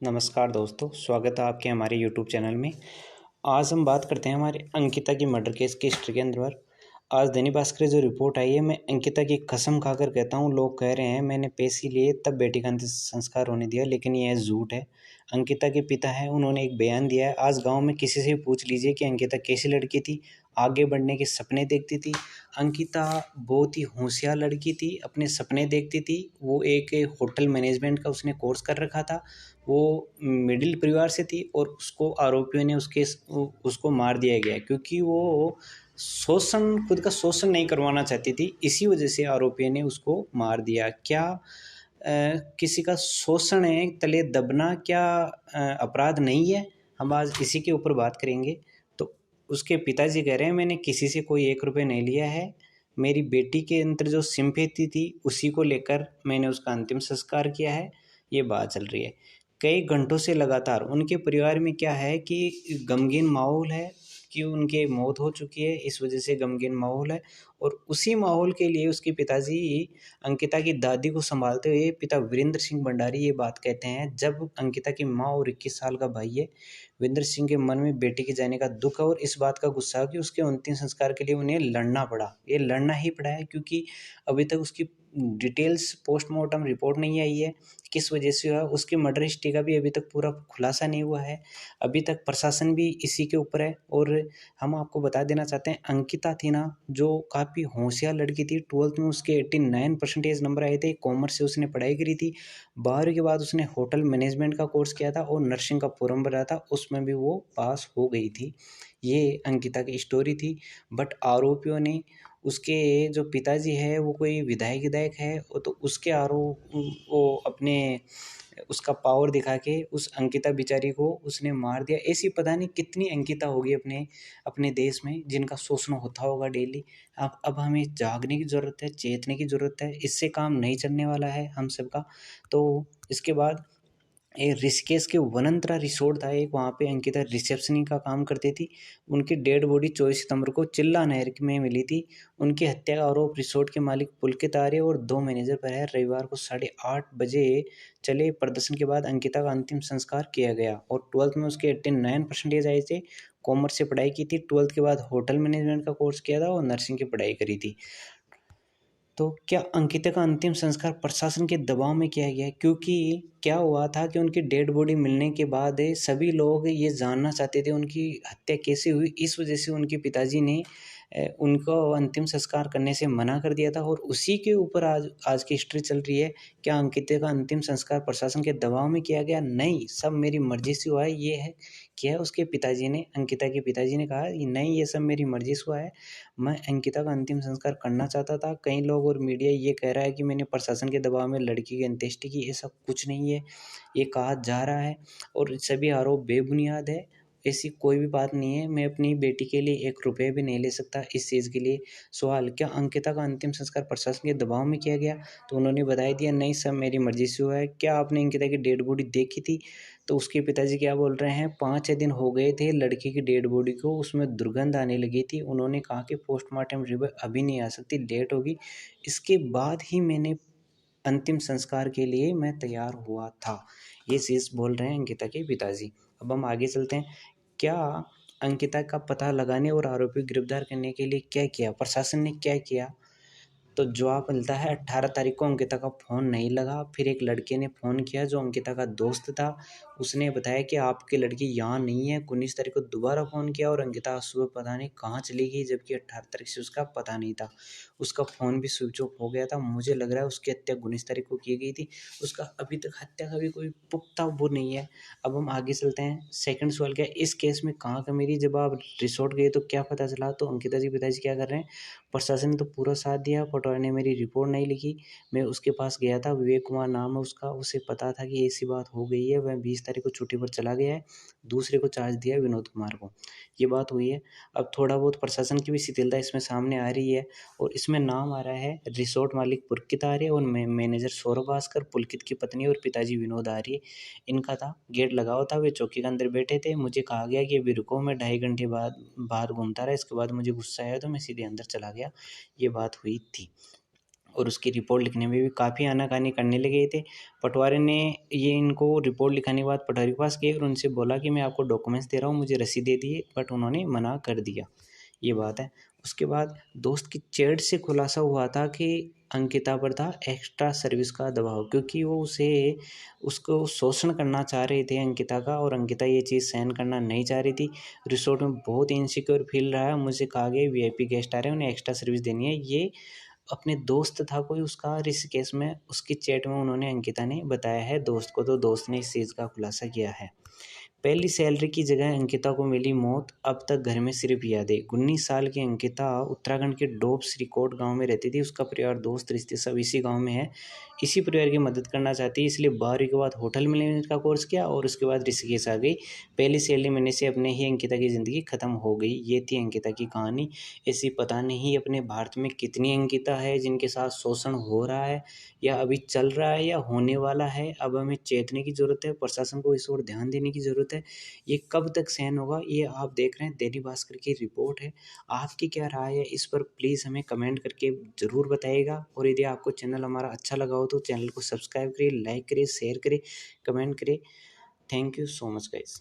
नमस्कार दोस्तों, स्वागत है आपके हमारे यूट्यूब चैनल में। आज हम बात करते हैं हमारे अंकिता की मर्डर केस की हिस्ट्री के अंदर। आज दैनिक भास्कर जो रिपोर्ट आई है, मैं अंकिता की कसम खाकर कहता हूँ, लोग कह रहे हैं मैंने पैसे लिए तब बेटी का अंतिम संस्कार होने दिया, लेकिन यह झूठ है। अंकिता के पिता है, उन्होंने एक बयान दिया है। आज गाँव में किसी से भी पूछ लीजिए कि अंकिता कैसी लड़की थी, आगे बढ़ने के सपने देखती थी। अंकिता बहुत ही होशियार लड़की थी, अपने सपने देखती थी। वो एक होटल मैनेजमेंट का उसने कोर्स कर रखा था। वो मिडिल परिवार से थी और उसको आरोपियों ने उसको मार दिया गया, क्योंकि वो खुद का शोषण नहीं करवाना चाहती थी। इसी वजह से आरोपियों ने उसको मार दिया। क्या किसी का शोषण है, तले दबना क्या अपराध नहीं है? हम आज इसी के ऊपर बात करेंगे। तो उसके पिताजी कह रहे हैं मैंने किसी से कोई 1 रुपये नहीं लिया है, मेरी बेटी के अंदर जो सिंपैथी थी उसी को लेकर मैंने उसका अंतिम संस्कार किया है। ये बात चल रही है कई घंटों से लगातार। उनके परिवार में क्या है कि गमगीन माहौल है, कि उनके मौत हो चुकी है, इस वजह से गमगीन माहौल है। और उसी माहौल के लिए उसके पिताजी अंकिता की दादी को संभालते हुए पिता वीरेंद्र सिंह भंडारी ये बात कहते हैं, जब अंकिता की माँ और 21 साल का भाई है, वीरेंद्र सिंह के मन में बेटी के जाने का दुख है और इस बात का गुस्सा कि उसके अंतिम संस्कार के लिए उन्हें लड़ना पड़ा। ये लड़ना ही पड़ा है, क्योंकि अभी तक उसकी डिटेल्स पोस्टमार्टम रिपोर्ट नहीं आई है, किस वजह से हुआ। उसकी मर्डर हिस्ट्री का भी अभी तक पूरा खुलासा नहीं हुआ है। अभी तक प्रशासन भी इसी के ऊपर है। और हम आपको बता देना चाहते हैं, अंकिता थी ना, जो काफ़ी होशियार लड़की थी। 12th में उसके 89% नंबर आए थे। कॉमर्स से उसने पढ़ाई करी थी। 12वीं के बाद उसने होटल मैनेजमेंट का कोर्स किया था और नर्सिंग का फॉर्म भरा था, उसमें भी वो पास हो गई थी। ये अंकिता की स्टोरी थी। बट आरोपियों ने, उसके जो पिताजी है वो कोई विधायक है, वो तो उसके आरोप वो अपने उसका पावर दिखा के उस अंकिता बिचारी को उसने मार दिया। ऐसी पता नहीं कितनी अंकिता होगी अपने अपने देश में जिनका शोषण होता होगा डेली। अब हमें जागने की ज़रूरत है, चेतने की ज़रूरत है। इससे काम नहीं चलने वाला है हम सबका। तो इसके बाद ये ऋषिकेश के वनंतरा रिसोर्ट था एक, वहाँ पे अंकिता रिसेप्शनिंग का काम करती थी। उनकी डेड बॉडी 24 सितंबर को चिल्ला नहर में मिली थी। उनकी हत्या का आरोप रिसोर्ट के मालिक पुलकित आर्य और 2 मैनेजर पर है। रविवार को 8:30 बजे चले प्रदर्शन के बाद अंकिता का अंतिम संस्कार किया गया। और 12th में उसके 89% आए थे। कॉमर्स से पढ़ाई की थी। 12th के बाद होटल मैनेजमेंट का कोर्स किया था और नर्सिंग की पढ़ाई करी थी। तो क्या अंकिता का अंतिम संस्कार प्रशासन के दबाव में किया गया? क्योंकि क्या हुआ था कि उनकी डेड बॉडी मिलने के बाद सभी लोग ये जानना चाहते थे उनकी हत्या कैसे हुई। इस वजह से उनके पिताजी ने उनको अंतिम संस्कार करने से मना कर दिया था। और उसी के ऊपर आज आज की हिस्ट्री चल रही है। क्या अंकिता का अंतिम संस्कार प्रशासन के दबाव में किया गया? नहीं, सब मेरी मर्जी से हुआ है। ये है किया है उसके पिताजी ने। अंकिता के पिताजी ने कहा कि नहीं, ये सब मेरी मर्जी से हुआ है, मैं अंकिता का अंतिम संस्कार करना चाहता था। कई लोग और मीडिया ये कह रहा है कि मैंने प्रशासन के दबाव में लड़की की अंत्येष्टि की। ऐसा कुछ नहीं है, ये कहा जा रहा है और सभी आरोप बेबुनियाद है। ऐसी कोई भी बात नहीं है। मैं अपनी बेटी के लिए 1 रुपये भी नहीं ले सकता। इस चीज़ के लिए सवाल, क्या अंकिता का अंतिम संस्कार प्रशासन के दबाव में किया गया? तो उन्होंने बताया दिया, नहीं सब मेरी मर्जी से हुआ है। क्या आपने अंकिता की डेड बॉडी देखी थी? तो उसके पिताजी क्या बोल रहे हैं, 5-6 दिन हो गए थे लड़की की डेड बॉडी को, उसमें दुर्गंध आने लगी थी। उन्होंने कहा कि पोस्टमार्टम रिपोर्ट अभी नहीं आ सकती, लेट होगी, इसके बाद ही मैंने अंतिम संस्कार के लिए मैं तैयार हुआ था। ये चीज़ बोल रहे हैं अंकिता के पिताजी। अब हम आगे चलते हैं। क्या अंकिता का पता लगाने और आरोपी गिरफ्तार करने के लिए क्या किया, प्रशासन ने क्या किया? तो जवाब मिलता है 18 तारीख को अंकिता का फ़ोन नहीं लगा। फिर एक लड़के ने फ़ोन किया जो अंकिता का दोस्त था। उसने बताया कि आपकी लड़की यहाँ नहीं है। 19 तारीख को दोबारा फ़ोन किया और अंकिता सुबह पता नहीं कहाँ चली गई, जबकि 18 तारीख से उसका पता नहीं था। उसका फ़ोन भी स्विच ऑफ हो गया था। मुझे लग रहा है उसकी हत्या 19 तारीख को की गई थी। उसका अभी तक हत्या का भी कोई पुख्ता वो नहीं है। अब हम आगे चलते हैं। सेकंड सवाल क्या है, इस केस में कहाँ का मेरी, जब आप रिसोर्ट गए तो क्या पता चला? तो अंकिता जी पिताजी क्या कर रहे हैं, प्रशासन ने तो पूरा साथ दिया। पटवारी ने मेरी रिपोर्ट नहीं लिखी। मैं उसके पास गया था, विवेक कुमार नाम है उसका। उसे पता था कि ऐसी बात हो गई है। वह 20 तारीख को छुट्टी पर चला गया है। दूसरे को चार्ज दिया विनोद कुमार को। ये बात हुई है। अब थोड़ा बहुत प्रशासन की भी शिथिलता इसमें सामने आ रही है। और इसमें नाम आ रहा है रिसोर्ट मालिक पुलकित आर्य और मैनेजर सौरभ भास्कर, पुलकित की पत्नी और पिताजी विनोद आर्य। इनका था, गेट लगा हुआ था, वे चौकी के अंदर बैठे थे। मुझे कहा गया कि अभी रुको, मैं 2.5 घंटे बाद बाहर घूमता रहा। इसके बाद मुझे गुस्सा आया तो मैं सीधे अंदर चला गया। ये बात हुई थी। और उसकी रिपोर्ट लिखने में भी काफ़ी आनाकानी करने लगे थे। पटवारी ने ये इनको रिपोर्ट लिखाने के बाद पटवारी के पास गए और उनसे बोला कि मैं आपको डॉक्यूमेंट्स दे रहा हूँ, मुझे रसीद दे दिए, बट उन्होंने मना कर दिया। ये बात है। उसके बाद दोस्त की चैट से खुलासा हुआ था कि अंकिता पर था एक्स्ट्रा सर्विस का दबाव, क्योंकि वो उसको शोषण करना चाह रहे थे अंकिता का, और अंकिता ये चीज़ सहन करना नहीं चाह रही थी। रिसोर्ट में बहुत इनसिक्योर फील रहा है, मुझे कहा गया वीआईपी गेस्ट आ रहे हैं, उन्हें एक्स्ट्रा सर्विस देनी है। ये अपने दोस्त था कोई उसका, ऋषिकेश में, उसकी चैट में उन्होंने अंकिता ने बताया है दोस्त को, तो दोस्त ने इस चीज़ का खुलासा किया है। पहली सैलरी की जगह अंकिता को मिली मौत, अब तक घर में सिर्फ यादें। 19 साल की अंकिता उत्तराखंड के डोब श्रीकोट गांव में रहती थी। उसका परिवार, दोस्त, रिश्ते सब इसी गांव में है। इसी परिवार की मदद करना चाहती है, इसलिए 12वीं के बाद होटल मैनेजमेंट का कोर्स किया और उसके बाद ऋषिकेश आ गई। पहली सैलरी मिलने से अपने ही अंकिता की ज़िंदगी ख़त्म हो गई। ये थी अंकिता की कहानी। ऐसी पता नहीं अपने भारत में कितनी अंकिता है जिनके साथ शोषण हो रहा है, या अभी चल रहा है, या होने वाला है। अब हमें चेतने की ज़रूरत है, प्रशासन को इस ओर ध्यान देने की ज़रूरत है। ये कब तक सहन होगा? ये आप देख रहे हैं दैनिक भास्कर की रिपोर्ट है। आपकी क्या राय है इस पर? प्लीज़ हमें कमेंट करके ज़रूर बताइएगा। और यदि आपको चैनल हमारा अच्छा लगा हो तो चैनल को सब्सक्राइब करिए, लाइक करिए, शेयर करिए, कमेंट करिए। Thank you so much guys.